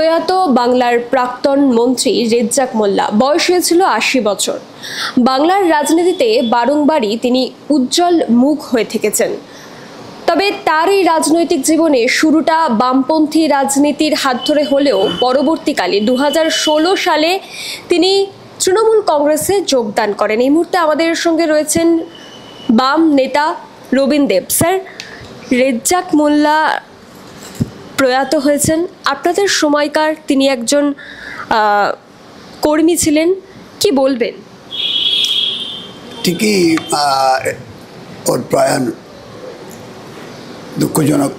প্রয়াত বাংলার প্রাক্তন মন্ত্রী রেজ্জাক মোল্লা, বয়স হয়েছিল ৮০ বছর। বাংলার রাজনীতিতে বারংবারই তিনি উজ্জ্বল মুখ হয়ে থেকেছেন। তবে তার এই রাজনৈতিক জীবনে শুরুটা বামপন্থী রাজনীতির হাত ধরে হলেও পরবর্তীকালে ২০১৬ সালে তিনি তৃণমূল কংগ্রেসে যোগদান করেন। এই মুহূর্তে আমাদের সঙ্গে রয়েছেন বাম নেতা রবীন দেব। স্যার, রেজ্জাক মোল্লা প্রয়াত হয়েছেন, আপনাদের সময়কার তিনি একজন কর্মী ছিলেন, কি বলবেন? ঠিকই, ওর প্রয়াণ দুঃখজনক,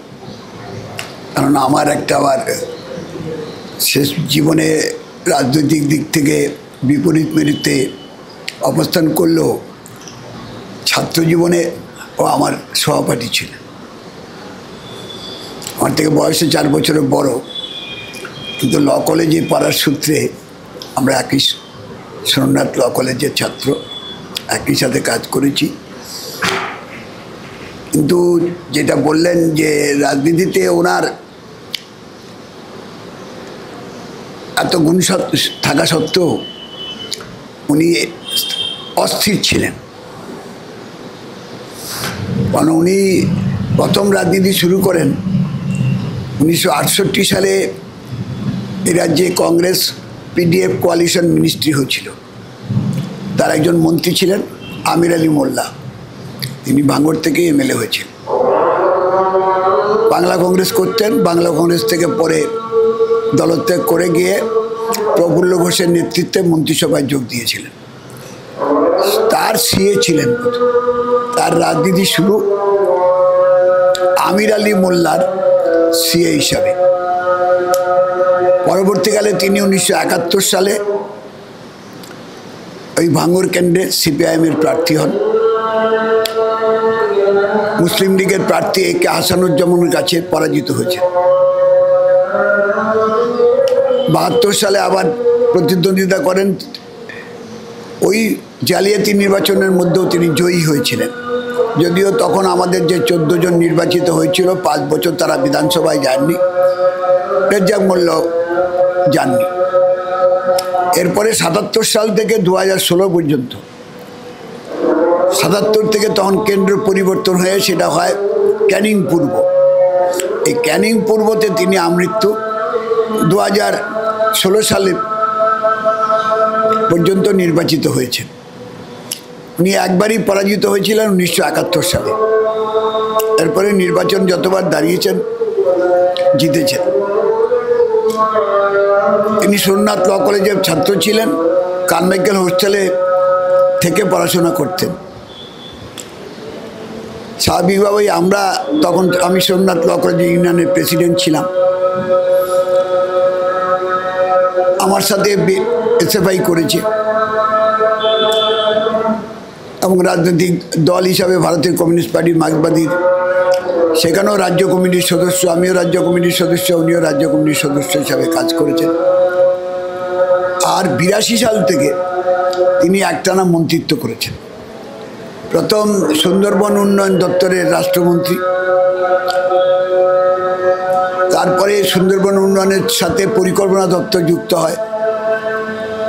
কারণ আমার একটা আবার শেষ জীবনে রাজনৈতিক দিক থেকে বিপরীত মেরুতে অবস্থান করলেও ছাত্র জীবনে ও আমার সহপাঠী ছিল। আমার থেকে বয়সে 4 বছরের বড়, কিন্তু ল কলেজে পড়ার সূত্রে আমরা একই সোমনাথ ল কলেজের ছাত্র, একই সাথে কাজ করেছি। কিন্তু যেটা বললেন যে রাজনীতিতে ওনার এত গুণ থাকা সত্ত্বেও উনি অস্থির ছিলেন। কারণ উনি প্রথম রাজনীতি শুরু করেন 1968 সালে। এই রাজ্যে কংগ্রেস পিডিএফ কোয়ালিশন মিনিস্ট্রি হয়েছিল, তার একজন মন্ত্রী ছিলেন আমির আলী মোল্লা, তিনি ভাঙড় থেকে এমএলএ হয়েছেন। বাংলা কংগ্রেস করতেন, বাংলা কংগ্রেস থেকে পরে দলত্যাগ করে গিয়ে প্রফুল্ল ঘোষের নেতৃত্বে মন্ত্রিসভায় যোগ দিয়েছিলেন। তার সিএ ছিলেন। তার রাজনীতি শুরু আমির আলী মোল্লার সিএ হিসাবে। পরবর্তীকালে তিনি 1971 সালে ওই ভাঙড় কেন্দ্রে সিপিআইএমের প্রার্থী হন। মুসলিম লীগের প্রার্থী একে হাসানুজ্জামানের কাছে পরাজিত হয়েছে। 72 সালে আবার প্রতিদ্বন্দ্বিতা করেন। ওই জালিয়াতি নির্বাচনের মধ্যেও তিনি জয়ী হয়েছিলেন, যদিও তখন আমাদের যে 14 জন নির্বাচিত হয়েছিল 5 বছর তারা বিধানসভায় যাননি, রেজ্জাক মোল্লা যাননি। এরপরে 77 সাল থেকে 2016 পর্যন্ত, 77 থেকে তখন কেন্দ্র পরিবর্তন হয়ে সেটা হয় ক্যানিং পূর্ব। এই ক্যানিং পূর্বতে তিনি আমৃত্যু 2016 সালে পর্যন্ত নির্বাচিত হয়েছেন। উনি একবারই পরাজিত হয়েছিলেন 1971 সালে। এরপরে নির্বাচন যতবার দাঁড়িয়েছেন জিতেছেন। তিনি সোমনাথ ল কলেজের ছাত্র ছিলেন, কারমাইকেল হোস্টেলে থেকে পড়াশোনা করতেন। স্বাভাবিকভাবেই আমি সোমনাথ ল কলেজ ইউনিয়নের প্রেসিডেন্ট ছিলাম। আমার সাথে এসএফআই করেছে এবং রাজনৈতিক দল হিসাবে ভারতের কমিউনিস্ট পার্টির মার্ক্সবাদীর সেখানেও রাজ্য কমিটির সদস্য, আমিও রাজ্য কমিটির সদস্য, উনিও রাজ্য কমিটির সদস্য হিসাবে কাজ করেছেন। আর 82 সাল থেকে তিনি একটানা মন্ত্রিত্ব করেছেন। প্রথম সুন্দরবন উন্নয়ন দপ্তরের রাষ্ট্রমন্ত্রী, তারপরে সুন্দরবন উন্নয়নের সাথে পরিকল্পনা দপ্তর যুক্ত হয়,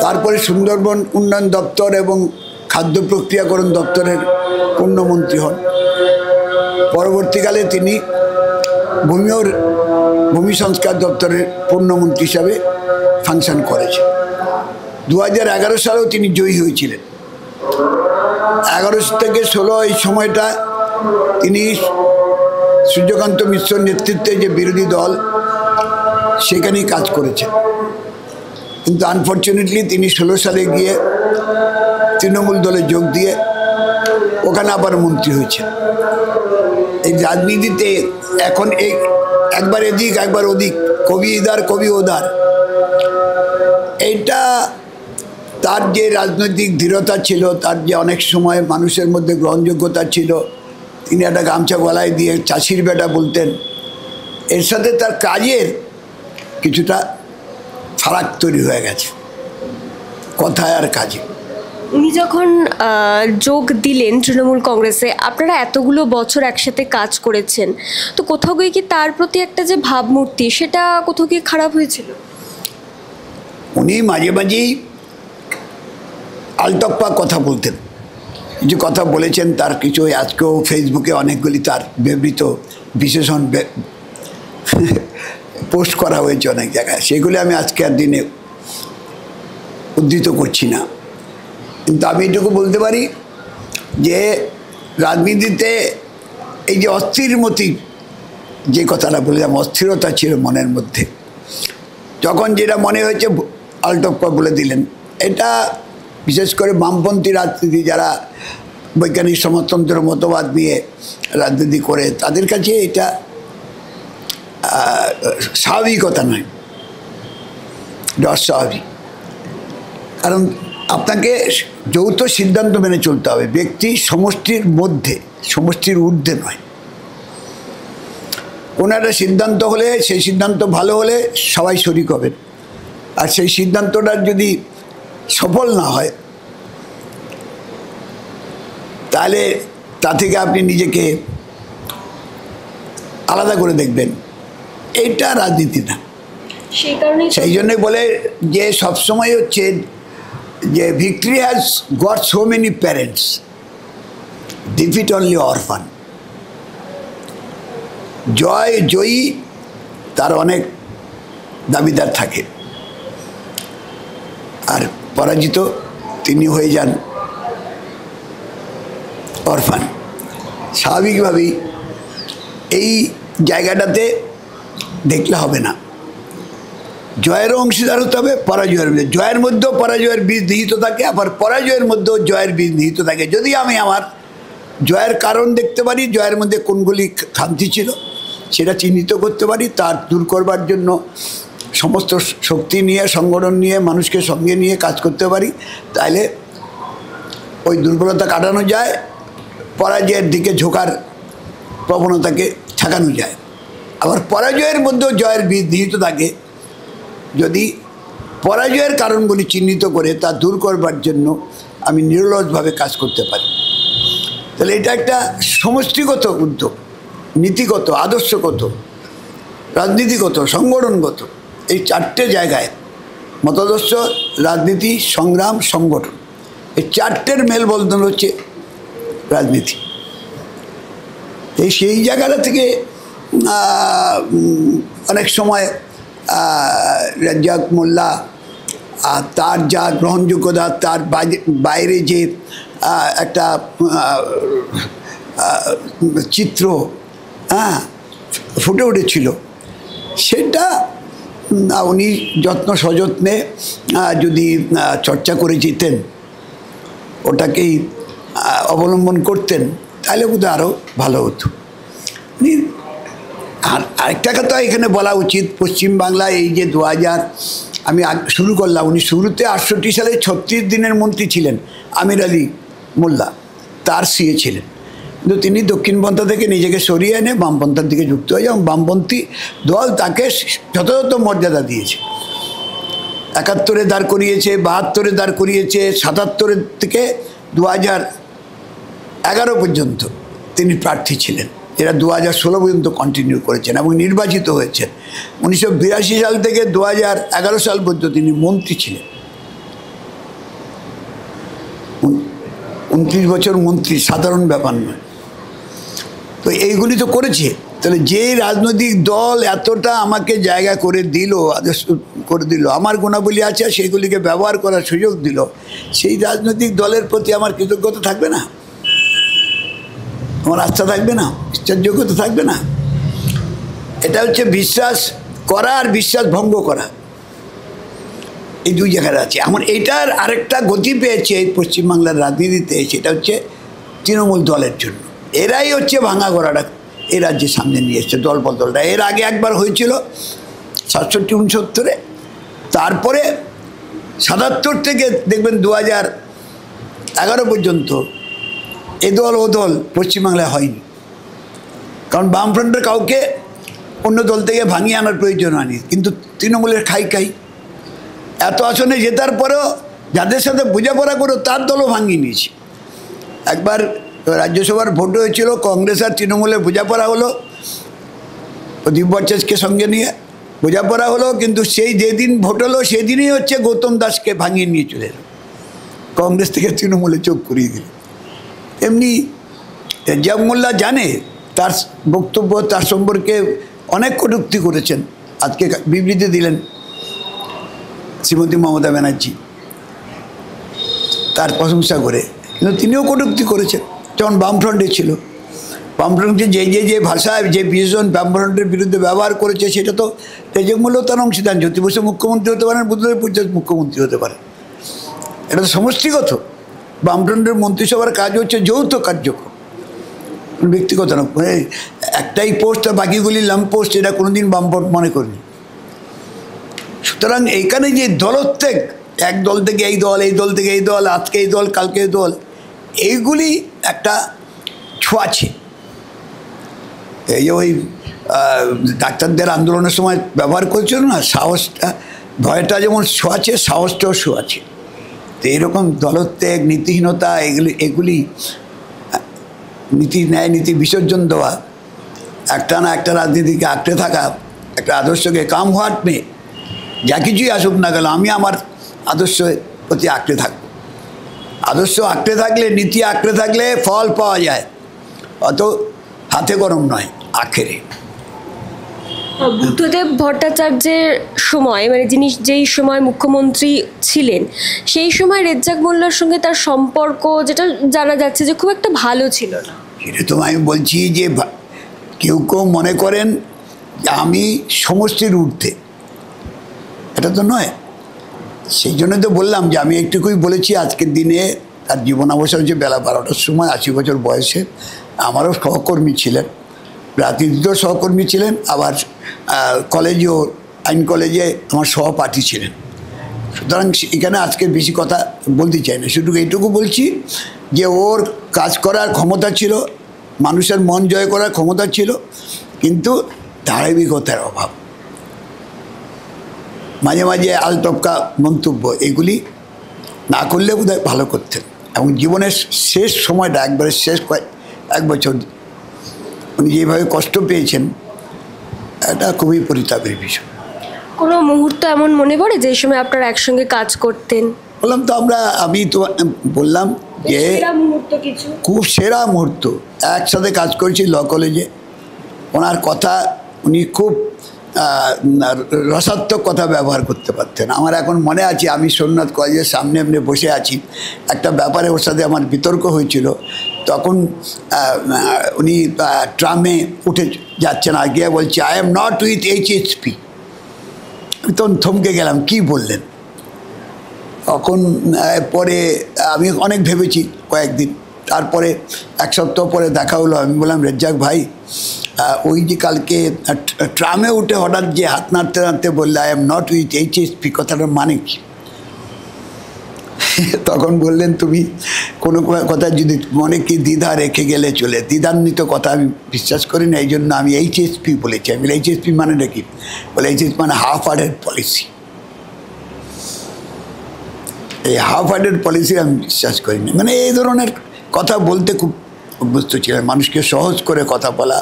তারপরে সুন্দরবন উন্নয়ন দপ্তর এবং খাদ্য প্রক্রিয়াকরণ দপ্তরের পূর্ণমন্ত্রী হন। পরবর্তীকালে তিনি ভূমি সংস্কার দপ্তরের পূর্ণমন্ত্রী হিসাবে ফাংশন করেছেন। 2011 সালেও তিনি জয়ী হয়েছিলেন। 11 থেকে 16 এই সময়টা তিনি সূর্যকান্ত মিশ্রর নেতৃত্বে যে বিরোধী দল সেখানেই কাজ করেছেন। কিন্তু আনফর্চুনেটলি তিনি 16 সালে গিয়ে তৃণমূল দলে যোগ দিয়ে ওখানে আবার মন্ত্রী হয়েছেন। এই রাজনীতিতে এখন একবার এদিক একবার ওদিক, কবি ইদার কবি ওদার, এইটা তার যে রাজনৈতিক দৃঢ়তা ছিল, তার যে অনেক সময় মানুষের মধ্যে গ্রহণযোগ্যতা ছিল, তিনি একটা গামছা গলায় দিয়ে চাষির বেটা বলতেন, এর সাথে তার কাজের কিছুটা ফারাক তৈরি হয়ে গেছে, কথায় আর কাজে। উনি যখন যোগ দিলেন তৃণমূল কংগ্রেসে, আপনারা এতগুলো বছর একসাথে কাজ করেছেন, তো কোথাও গিয়ে কি তার প্রতি একটা যে ভাবমূর্তি সেটা কোথাও গিয়ে খারাপ হয়েছিল? উনি মাঝে মাঝেই আলতপ্পা কথা বলতেন, কিছু কথা বলেছেন, তার কিছু আজকেও ফেসবুকে অনেকগুলি তার বিবৃত বিশেষণ পোস্ট করা হয়েছে অনেক জায়গায়, সেগুলি আমি আজকের দিনে উদ্ধৃত করছি না। কিন্তু আমি এটুকু বলতে পারি যে রাজনীতিতে এই যে অস্থিরমতি, যে কথাটা বললাম, অস্থিরতা ছিল মনের মধ্যে, যখন যেটা মনে হয়েছে আলটপ্পা বলে দিলেন। এটা বিশেষ করে বামপন্থী রাজনীতি, যারা বৈজ্ঞানিক সমাজতন্ত্র মতবাদ নিয়ে রাজনীতি করে, তাদের কাছে এটা স্বাভাবিকতা নয়, এটা অস্বাভাবিক। কারণ আপনাকে যৌথ সিদ্ধান্ত মেনে চলতে হবে, ব্যক্তি সমষ্টির মধ্যে, সমষ্টির ঊর্ধ্বে নয়। কোনো একটা সিদ্ধান্ত হলে, সেই সিদ্ধান্ত ভালো হলে সবাই শরিক হবেন, আর সেই সিদ্ধান্তটা যদি সফল না হয় তাহলে তা থেকে আপনি নিজেকে আলাদা করে দেখবেন। এইটা রাজনীতি না। সেই কারণে সেই জন্যই বলে যে সবসময় হচ্ছে যে victory has got so many parents, defeat only orphan. জয়ী তার অনেক দাবিদার থাকে, আর পরাজিত তিনি হয়ে যান অরফান। স্বাভাবিকভাবেই এই জায়গাটাতে দেখলে হবে না, জয়েরও অংশীদার হতে হবে, পরাজয়ের মধ্যে, জয়ের মধ্যেও পরাজয়ের বীজ নিহিত থাকে, আবার পরাজয়ের মধ্যেও জয়ের বীজ নিহিত থাকে। যদি আমি আমার জয়ের কারণ দেখতে পারি, জয়ের মধ্যে কোনগুলি খামতি ছিল সেটা চিহ্নিত করতে পারি, তার দূর করবার জন্য সমস্ত শক্তি নিয়ে, সংগঠন নিয়ে, মানুষকে সঙ্গে নিয়ে কাজ করতে পারি, তাহলে ওই দুর্বলতা কাটানো যায়, পরাজয়ের দিকে ঝোঁকার প্রবণতাকে ঠেকানো যায়। আবার পরাজয়ের মধ্যেও জয়ের বীজ নিহিত থাকে, যদি পরাজয়ের কারণগুলি চিহ্নিত করে তা দূর করবার জন্য আমি নিরলসভাবে কাজ করতে পারি, তাহলে এটা একটা সমষ্টিগত উদ্যোগ, নীতিগত, আদর্শগত, রাজনীতিগত, সংগঠনগত, এই চারটে জায়গায় মতাদর্শ, রাজনীতি, সংগ্রাম, সংগঠন, এই চারটের মেলবন্ধন হচ্ছে রাজনীতি। এই সেই জায়গাটা থেকে অনেক সময় রেজ্জাক মোল্লা তার যা গ্রহণযোগ্যতা, তার বাইরে যে একটা চিত্র ফুটে উঠেছিল, সেটা উনি যত্ন সযত্নে যদি চর্চা করে যেতেন, ওটাকেই অবলম্বন করতেন, তাহলে বোধহয় আরও ভালো হতো। আর আরেকটা কথা এখানে বলা উচিত, পশ্চিমবাংলায় এই যে 2000 আমি শুরু করলাম, উনি শুরুতে 68 সালে 36 দিনের মন্ত্রী ছিলেন, আমির আলী মোল্লা তার সিএ ছিলেন, কিন্তু তিনি দক্ষিণপন্থা থেকে নিজেকে সরিয়ে এনে বামপন্থার দিকে যুক্ত হয়ে, এবং বামপন্থী দল তাকে যথাযথ মর্যাদা দিয়েছে। 71-এ দাঁড় করিয়েছে, 72-এ দাঁড় করিয়েছে, 77 থেকে 2011 পর্যন্ত তিনি প্রার্থী ছিলেন, এরা 2016 পর্যন্ত কন্টিনিউ করেছেন এবং নির্বাচিত হয়েছেন। 1982 সাল থেকে 2011 সাল পর্যন্ত তিনি মন্ত্রী ছিলেন, 29 বছর মন্ত্রী, সাধারণ ব্যাপার নয়। তো এইগুলি তো করেছে, তাহলে যে রাজনৈতিক দল এতটা আমাকে জায়গা করে দিল, আদেশ করে দিল, আমার গুণাবলী আছে সেগুলিকে ব্যবহার করার সুযোগ দিল, সেই রাজনৈতিক দলের প্রতি আমার কৃতজ্ঞতা থাকবে না? আমার আস্থা থাকবে না? বিশ্বাসযোগ্যতা থাকবে না? এটা হচ্ছে বিশ্বাস করা আর বিশ্বাস ভঙ্গ করা, এই দুই জায়গায় আছে। আমার এটার আরেকটা গতি পেয়েছে এই পশ্চিমবাংলার রাজনীতিতে, সেটা হচ্ছে তৃণমূল দলের জন্য। এরাই হচ্ছে ভাঙা গড়াটা এই রাজ্যের সামনে নিয়ে এসছে, দল বদলটা। এর আগে একবার হয়েছিল 67-69-এ, তারপরে 77 থেকে দেখবেন 2011 পর্যন্ত এ দল ও দল পশ্চিমবাংলায় হয়নি, কারণ বামফ্রন্টের কাউকে অন্য দল থেকে ভাঙিয়ে আনার প্রয়োজন হয়নি, কিন্তু তৃণমূলের খাই এত আসনে জেতার পরেও যাদের সাথে বোঝাপড়া করো তার দলও ভাঙিয়ে নিয়েছে। একবার রাজ্যসভার ভোট হয়েছিল, কংগ্রেস আর তৃণমূলের বোঝাপড়া হলো, দিব্য ভট্টাচার্যকে সঙ্গে নিয়ে বোঝাপড়া হলো, কিন্তু সেই যেদিন ভোট হলো সেদিনই হচ্ছে গৌতম দাসকে ভাঙিয়ে নিয়ে চলে এলো, কংগ্রেস থেকে তৃণমূলে চোখ করিয়ে দিল। এমনি রেজ্জাক মোল্লা জানে, তার বক্তব্য, তার সম্পর্কে অনেক কটূক্তি করেছেন। আজকে বিবৃতি দিলেন শ্রীমতী মমতা ব্যানার্জি তার প্রশংসা করে, কিন্তু তিনিও কটূক্তি করেছেন। যখন বামফ্রন্টে ছিল, বামফ্রন্টে যে ভাষায় যে বিশেষণ বামফ্রন্টের বিরুদ্ধে ব্যবহার করেছে, সেটা তো রেজ্জাক মোল্লাও তার অংশীদার। জ্যোতি বসু মুখ্যমন্ত্রী হতে পারেন, বুদ্ধদেব ভট্টাচার্য মুখ্যমন্ত্রী হতে পারেন, এটা তো সমষ্টিগত। বামফ্রন্টের মন্ত্রিসভার কাজ হচ্ছে যৌথ কার্যক্রম, ব্যক্তিগত না। একটাই পোস্ট আর বাকিগুলি ল্যাম্প পোস্ট, এটা কোনোদিন বামফ্রন্ট মনে করেনি। সুতরাং এইখানে যে দলত্যাগ, এক দল থেকে এই দল, এই দল থেকে এই দল, আজকে এই দল, কালকে এই দল, এইগুলি একটা ছোঁয়াছে। এই যে ওই ডাক্তারদের আন্দোলনের সময় ব্যবহার করছিল না, সাহসটা, ভয়টা যেমন ছোঁয়াছে, সাহসটাও ছোঁয়াছে। তো এইরকম দলত্যাগ, নীতিহীনতা, এগুলি নীতি, ন্যায় নীতি বিসর্জন দেওয়া, একটা না একটা রাজনীতিকে আঁকড়ে থাকা, একটা আদর্শকে কাম হোয়াট মে, যা কিছুই আসুক না গেল, আমি আমার আদর্শের প্রতি আঁকড়ে থাকব। আদর্শ আঁকড়ে থাকলে, নীতি আঁকড়ে থাকলে ফল পাওয়া যায়, অত হাতে গরম নয়, আখেরে। বুদ্ধদেব ভট্টাচার্যের সময়, মানে যিনি যেই সময় মুখ্যমন্ত্রী ছিলেন, সেই সময় রেজ্জাক মোল্লার সঙ্গে তার সম্পর্ক, যেটা জানা যাচ্ছে যে খুব একটা ভালো ছিল না। সেটা তো আমি বলছি যে কেউ কেউ মনে করেন যে আমি সমষ্টির ঊর্ধ্বে, এটা তো নয়। সেই জন্য তো বললাম যে আমি একটুকুই বলেছি, আজকের দিনে তার জীবনাবসান হচ্ছে বেলা 12টার সময়, 80 বছর বয়সে। আমারও সহকর্মী ছিলেন, রাজনীতিতেও সহকর্মী ছিলেন, আবার কলেজেও, আইন কলেজে আমার সহপাঠী ছিলেন। সুতরাং এখানে আজকে বেশি কথা বলতে চাই না, শুধু এইটুকু বলছি যে ওর কাজ করার ক্ষমতা ছিল, মানুষের মন জয় করার ক্ষমতা ছিল, কিন্তু ধারাবাহিকতার অভাব, মাঝে মাঝে আলটপকা মন্তব্য, এগুলি না করলে বোধহয় ভালো করতেন। এবং জীবনের শেষ সময়টা, একবারে শেষ এক বছর উনি যেভাবে কষ্ট পেয়েছেন, এটা খুবই পরিতাপের বিষয়। কোনো মুহূর্ত এমন মনে পড়ে যে সময় আপনারা একসঙ্গে কাজ করতেন? বললাম তো, আমি তো বললাম যে কিছু খুব সেরা মুহূর্ত, একসাথে কাজ করেছি ল কলেজে। ওনার কথা, উনি খুব রসাত্মক কথা ব্যবহার করতে পারতেন। আমার এখন মনে আছে, আমি সোমনাথ কলেজের সামনে এমনি বসে আছি, একটা ব্যাপারে ওর সাথে আমার বিতর্ক হয়েছিল। তখন উনি ট্রামে উঠে যাচ্ছেন, আর গিয়ে বলছে, I am not with HSP। তখন থমকে গেলাম, কি বললেন? তখন পরে আমি অনেক ভেবেছি কয়েকদিন, তারপরে এক সপ্তাহ পরে দেখা হলো। আমি বললাম, রেজ্জাক ভাই, ওই যে কালকে ট্রামে উঠে হঠাৎ যে হাত নাড়তে নাড়তে বললে I am not with HSP, কথাটার মানে কি? তখন বললেন, তুমি কোনো কথা যদি মনে কি দ্বিধা রেখে গেলে চলে, দ্বিধান্বিত কথা আমি বিশ্বাস করি না, এই জন্য আমি HSP বলেছি। আমি HSP মানে কি? বলে HSP মানে হাফ হার্টেড পলিসি। এই হাফ হার্টেড পলিসি আমি বিশ্বাস করি না। মানে এই ধরনের কথা বলতে খুব অভ্যস্ত ছিলেন, মানুষকে সহজ করে কথা বলা,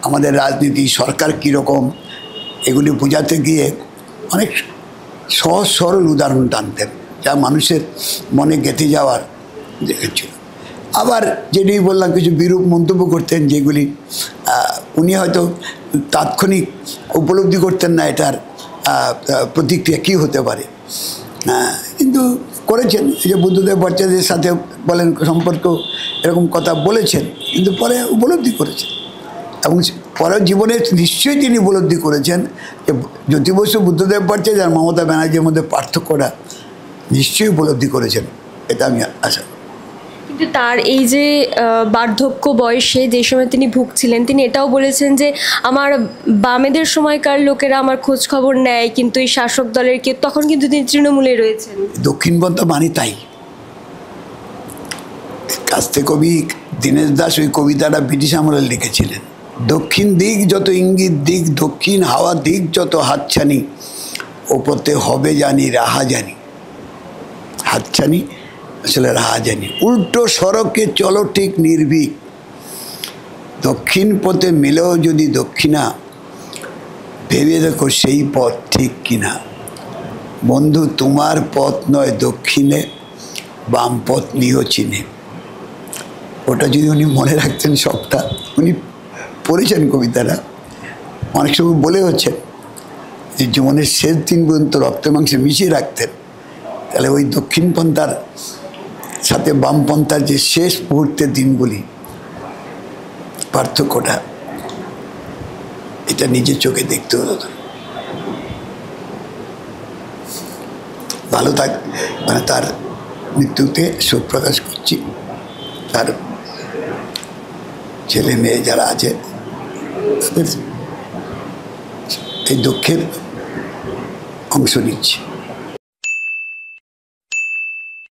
আমাদের রাজনীতি, সরকার কীরকম, এগুলি বোঝাতে গিয়ে অনেক সহজ সরল উদাহরণ টানতেন, যা মানুষের মনে গেঁথে যাওয়ার দেখেছিল। আবার যেটি বললাম, কিছু বিরূপ মন্তব্য করতেন, যেগুলি উনি হয়তো তাৎক্ষণিক উপলব্ধি করতেন না এটার প্রতিক্রিয়া কী হতে পারে, কিন্তু করেছেন। এই যে বুদ্ধদেব ভট্টাচার্যের সাথে বলেন সম্পর্ক, এরকম কথা বলেছেন, কিন্তু পরে উপলব্ধি করেছেন। এবং পরে জীবনে নিশ্চয়ই তিনি উপলব্ধি করেছেন যে জ্যোতি বসু, বুদ্ধদেব ভট্টাচার্য আর মমতা ব্যানার্জির মধ্যে পার্থক্যটা নিশ্চয়ই উপলব্ধি করেছেন, এটা আমি আশা করি। কিন্তু তার এই যে বার্ধক্য বয়সে যে সময় তিনি ভুগছিলেন, তিনি এটাও বলেছেন যে আমার বামেদের সময়কার লোকেরা আমার খোঁজ খবর নেয়, কিন্তু এই শাসক দলের কেউ, তখন কিন্তু তিনি তৃণমূলে রয়েছেন। দক্ষিণপন্থা মানি তাই। কাস্তে কবি দীনেশ দাস ওই কবিতাটা ব্রিটিশ আমলে লিখেছিলেন, দক্ষিণ দিক যত ইঙ্গিত দিক, দক্ষিণ হাওয়া দিক যত হাতছানি, ওপরতে হবে জানি রাহা জানি। হাতছানি আসলে রাহা জানি। উল্টো সড়কে চলো ঠিক নির্ভীক, দক্ষিণ পথে মিলেও যদি দক্ষিণা, ভেবে দেখো সেই পথ ঠিক কিনা। বন্ধু তোমার পথ নয় দক্ষিণে, বাম পথ নিও চিনে। ওটা যদি উনি মনে রাখতেন সবটা, উনি পড়েছেন কবিতাটা, অনেক সময় বলে হচ্ছেন যে জীবনের শেষ দিন পর্যন্ত রক্তে মাংসে মিশিয়ে রাখতেন, তাহলে ওই দক্ষিণপন্থার সাথে বামপন্থার যে শেষ মুহূর্তের দিনগুলি, পার্থক্যটা এটা নিজের চোখে দেখতে হতো। ভালো থাক, মানে তার মৃত্যুতে শোক প্রকাশ করছি। তার ছেলে মেয়ে যারা আছে তাদের এই দুঃখের অংশ নিচ্ছি।